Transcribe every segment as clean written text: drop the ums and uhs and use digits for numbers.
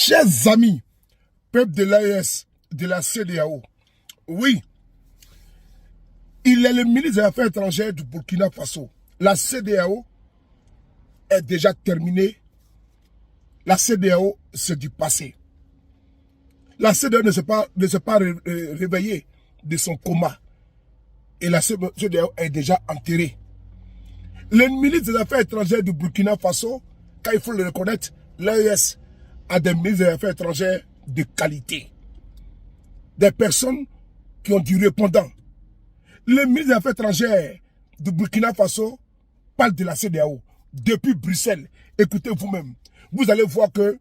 Chers amis, peuple de l'AES, de la CEDEAO, oui, il est le ministre des Affaires étrangères du Burkina Faso. La CEDEAO est déjà terminée. La CEDEAO, c'est du passé. La CEDEAO ne s'est pas réveillée de son coma. Et la CEDEAO est déjà enterrée. Le ministre des Affaires étrangères du Burkina Faso, quand il faut le reconnaître, l'AES a des ministres des Affaires étrangères de qualité. Des personnes qui ont du répondant. Le ministre des Affaires étrangères du Burkina Faso parle de la CEDEAO depuis Bruxelles. Écoutez vous-même. Vous allez voir que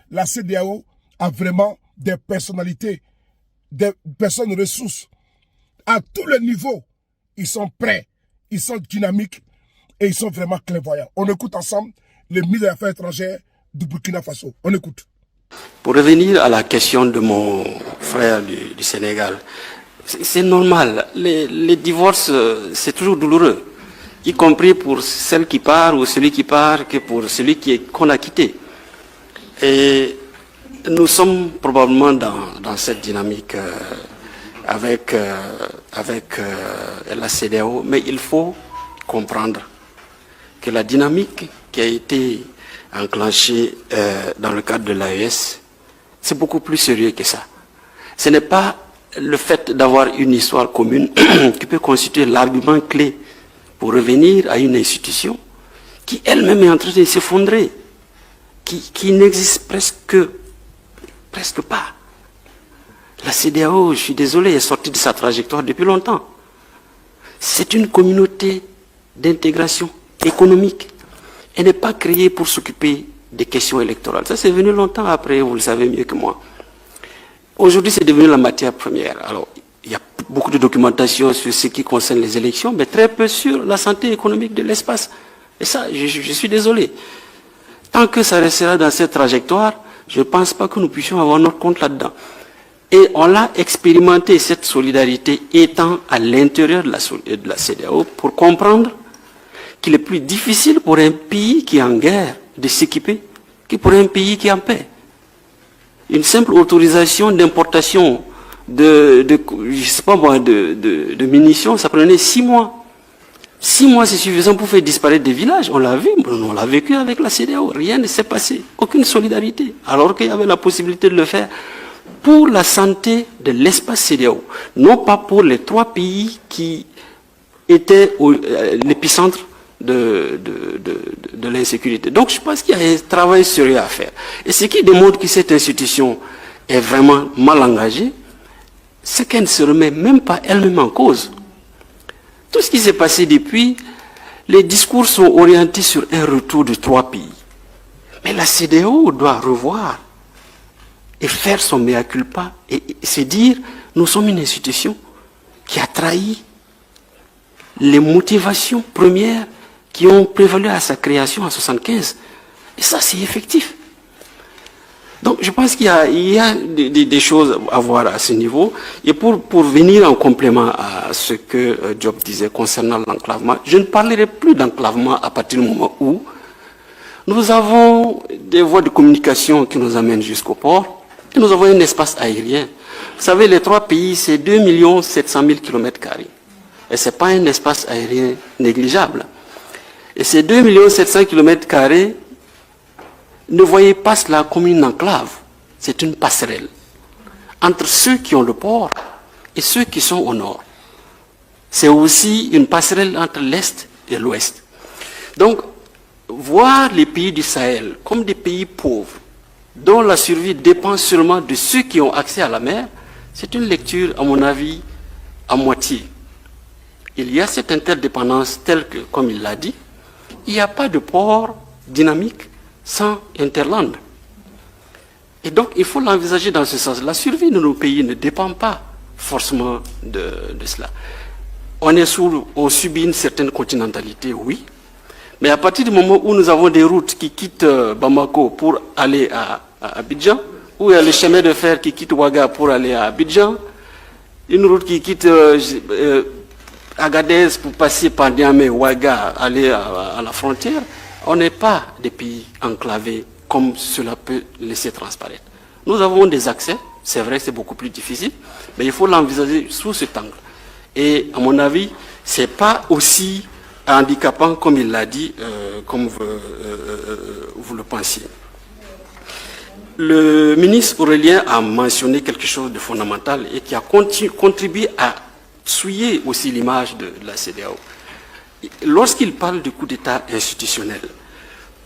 la CEDEAO a vraiment des personnalités, des personnes ressources. À tous les niveaux, ils sont prêts, ils sont dynamiques et ils sont vraiment clairvoyants. On écoute ensemble le ministre des Affaires étrangères du Burkina Faso. On écoute. Pour revenir à la question de mon frère du Sénégal, c'est normal. Les divorces, c'est toujours douloureux, y compris pour celle qui part ou celui qui part, que pour celui qu'on a quitté. Et nous sommes probablement dans cette dynamique avec la CEDEAO, mais il faut comprendre que la dynamique qui a été enclenchée dans le cadre de l'AES, c'est beaucoup plus sérieux que ça. Ce n'est pas le fait d'avoir une histoire commune qui peut constituer l'argument clé pour revenir à une institution qui elle-même est en train de s'effondrer, qui n'existe presque pas. La CEDEAO, je suis désolé, est sortie de sa trajectoire depuis longtemps. C'est une communauté d'intégration économique. Elle n'est pas créée pour s'occuper des questions électorales. Ça, c'est venu longtemps après, vous le savez mieux que moi. Aujourd'hui, c'est devenu la matière première. Alors, il y a beaucoup de documentation sur ce qui concerne les élections, mais très peu sur la santé économique de l'espace. Et ça, je suis désolé. Tant que ça restera dans cette trajectoire, je ne pense pas que nous puissions avoir notre compte là-dedans. Et on l'a expérimenté, cette solidarité étant à l'intérieur de la CEDEAO, pour comprendre qu'il est plus difficile pour un pays qui est en guerre de s'équiper que pour un pays qui est en paix. Une simple autorisation d'importation de munitions, ça prenait 6 mois. 6 mois, c'est suffisant pour faire disparaître des villages. On l'a vu, on l'a vécu avec la CEDEAO. Rien ne s'est passé. Aucune solidarité. Alors qu'il y avait la possibilité de le faire pour la santé de l'espace CEDEAO. Non pas pour les 3 pays qui étaient l'épicentre de l'insécurité. Donc je pense qu'il y a un travail sérieux à faire. Et ce qui démontre que cette institution est vraiment mal engagée, c'est qu'elle ne se remet même pas elle-même en cause. Tout ce qui s'est passé depuis, les discours sont orientés sur un retour de 3 pays. Mais la CEDEAO doit revoir et faire son mea culpa et se dire, nous sommes une institution qui a trahi les motivations premières qui ont prévalu à sa création en 1975. Et ça, c'est effectif. Donc, je pense qu'il y a des choses à voir à ce niveau. Et pour venir en complément à ce que Diop disait concernant l'enclavement, je ne parlerai plus d'enclavement à partir du moment où nous avons des voies de communication qui nous amènent jusqu'au port et nous avons un espace aérien. Vous savez, les 3 pays, c'est 2 700 000 km². Et ce n'est pas un espace aérien négligeable. Et ces 2 700 km², ne voyez pas cela comme une enclave. C'est une passerelle entre ceux qui ont le port et ceux qui sont au nord. C'est aussi une passerelle entre l'Est et l'Ouest. Donc, voir les pays du Sahel comme des pays pauvres, dont la survie dépend seulement de ceux qui ont accès à la mer, c'est une lecture, à mon avis, à moitié. Il y a cette interdépendance telle que, comme il l'a dit, il n'y a pas de port dynamique sans Interland. Et donc, il faut l'envisager dans ce sens. La survie de nos pays ne dépend pas forcément de cela. On subit une certaine continentalité, oui, mais à partir du moment où nous avons des routes qui quittent Bamako pour aller à Abidjan, où il y a le chemin de fer qui quitte Ouaga pour aller à Abidjan, une route qui quitte Agadez pour passer par Niamey, Ouaga, aller à la frontière, on n'est pas des pays enclavés comme cela peut laisser transparaître. Nous avons des accès, c'est vrai, c'est beaucoup plus difficile, mais il faut l'envisager sous cet angle. Et à mon avis, ce n'est pas aussi handicapant comme il l'a dit, comme vous le pensiez. Le ministre Aurélien a mentionné quelque chose de fondamental et qui a contribué à souiller aussi l'image de la CEDEAO. Lorsqu'il parle de coup d'État institutionnel,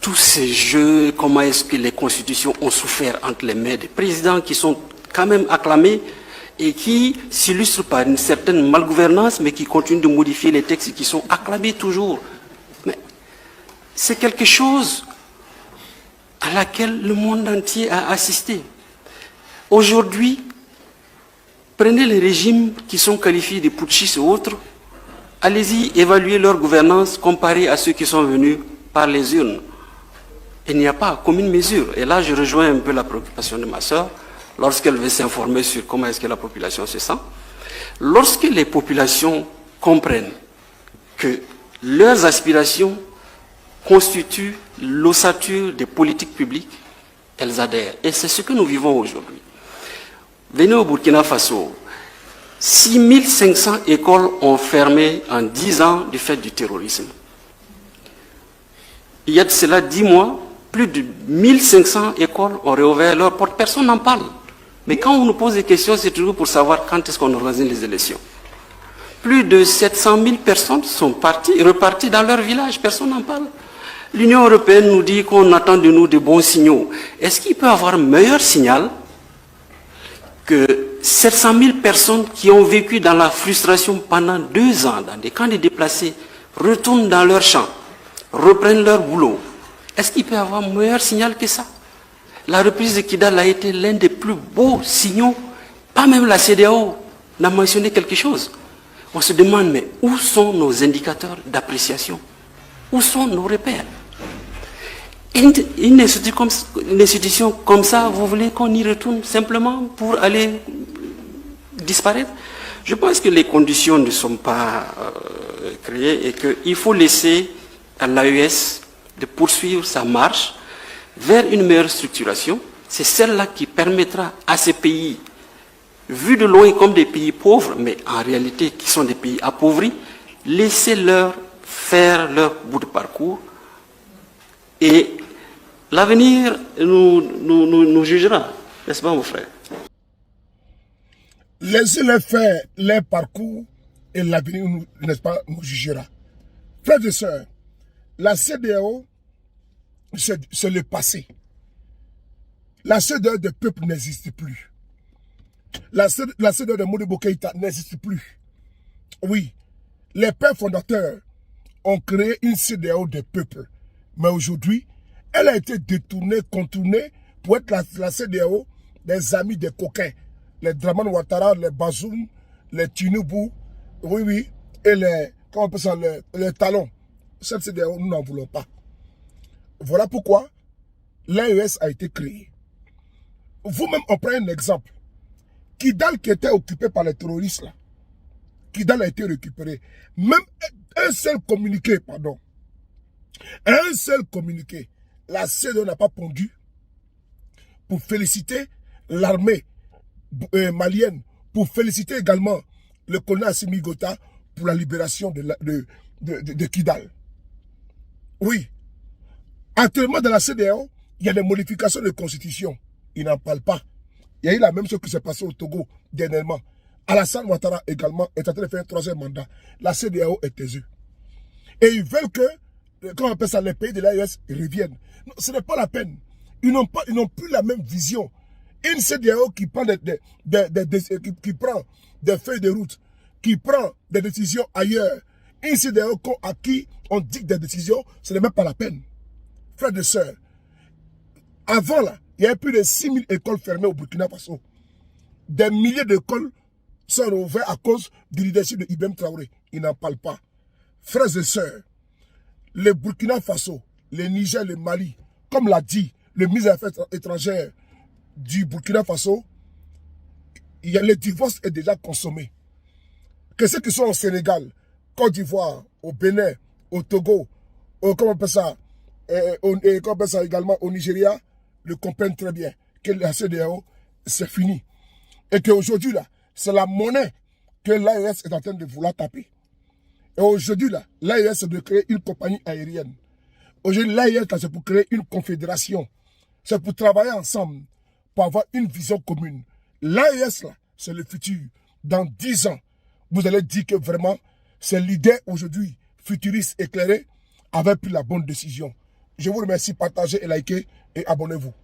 tous ces jeux, comment est-ce que les constitutions ont souffert entre les mains des présidents qui sont quand même acclamés et qui s'illustrent par une certaine malgouvernance, mais qui continuent de modifier les textes qui sont acclamés toujours. Mais c'est quelque chose à laquelle le monde entier a assisté. Aujourd'hui, prenez les régimes qui sont qualifiés de putschistes et autres, allez-y évaluer leur gouvernance comparée à ceux qui sont venus par les urnes. Il n'y a pas commune mesure. Et là, je rejoins un peu la préoccupation de ma sœur, lorsqu'elle veut s'informer sur comment est-ce que la population se sent. Lorsque les populations comprennent que leurs aspirations constituent l'ossature des politiques publiques, elles adhèrent. Et c'est ce que nous vivons aujourd'hui. Venez au Burkina Faso, 6500 écoles ont fermé en 10 ans du fait du terrorisme. Il y a de cela 10 mois, plus de 1500 écoles ont réouvert leurs portes. Personne n'en parle. Mais quand on nous pose des questions, c'est toujours pour savoir quand est-ce qu'on organise les élections. Plus de 700 000 personnes sont reparties dans leur village. Personne n'en parle. L'Union européenne nous dit qu'on attend de nous de bons signaux. Est-ce qu'il peut y avoir un meilleur signal que 700 000 personnes qui ont vécu dans la frustration pendant 2 ans dans des camps de déplacés retournent dans leur champ, reprennent leur boulot? Est-ce qu'il peut y avoir un meilleur signal que ça? La reprise de Kidal a été l'un des plus beaux signaux. Pas même la CEDEAO n'a mentionné quelque chose. On se demande, mais où sont nos indicateurs d'appréciation? Où sont nos repères? Une institution comme ça, vous voulez qu'on y retourne simplement pour aller disparaître? Je pense que les conditions ne sont pas créées et qu'il faut laisser à l'AES de poursuivre sa marche vers une meilleure structuration. C'est celle-là qui permettra à ces pays, vus de loin comme des pays pauvres, mais en réalité qui sont des pays appauvris, laissez-leur faire leur bout de parcours et l'avenir nous jugera, n'est-ce pas mon frère? Laissez-les faire leur parcours et l'avenir, n'est-ce pas, nous jugera. Frères et sœurs, la CEDEAO, c'est le passé. La CEDEAO des peuples n'existe plus. La CEDEAO de Modibo Keïta n'existe plus. Oui, les pères fondateurs ont créé une CEDEAO des peuples. Mais aujourd'hui, elle a été détournée, contournée pour être la CEDEAO des amis des coquins. Les Draman Ouattara, les Bazoum, les Tinubu, oui, et les, comment on appelle ça, les talons. Cette CEDEAO, nous n'en voulons pas. Voilà pourquoi l'AES a été créée. Vous-même, on prend un exemple. Kidal qui était occupé par les terroristes, là, Kidal a été récupéré. Même un seul communiqué, la CEDEAO n'a pas pondu pour féliciter l'armée malienne, pour féliciter également le colonel Assimi Gota pour la libération de Kidal. Oui. Actuellement, dans la CEDEAO, il y a des modifications de constitution. Ils n'en parlent pas. Il y a eu la même chose qui s'est passée au Togo dernièrement. Alassane Ouattara également est en train de faire un 3e mandat. La CEDEAO est taisue. Et ils veulent que, comment on appelle ça, les pays de l'AES reviennent. Non, ce n'est pas la peine. Ils n'ont plus la même vision. Une CEDEAO qui prend qui prend des feuilles de route, qui prend des décisions ailleurs. Une CEDEAO à qui on dicte des décisions, ce n'est même pas la peine. Frères et sœurs, avant là, il y avait plus de 6000 écoles fermées au Burkina Faso. Des milliers d'écoles sont ouvertes à cause du leadership de Ibem Traoré. Ils n'en parlent pas. Frères et sœurs, le Burkina Faso, le Niger, le Mali, comme l'a dit le ministre des Affaires étrangères du Burkina Faso, le divorce est déjà consommé. Que ceux qui sont au Sénégal, Côte d'Ivoire, au Bénin, au Togo, comment on appelle ça, comment on appelle ça également au Nigeria, le comprennent très bien que la CEDEAO, c'est fini. Et qu'aujourd'hui, là, c'est la monnaie que l'AES est en train de vouloir taper. Et aujourd'hui, là, l'AES, c'est de créer une compagnie aérienne. Aujourd'hui, l'AES, c'est pour créer une confédération. C'est pour travailler ensemble, pour avoir une vision commune. L'AES, là, c'est le futur. Dans 10 ans, vous allez dire que vraiment, c'est l'idée aujourd'hui, futuriste éclairé, avait pris la bonne décision. Je vous remercie, partagez et likez et abonnez-vous.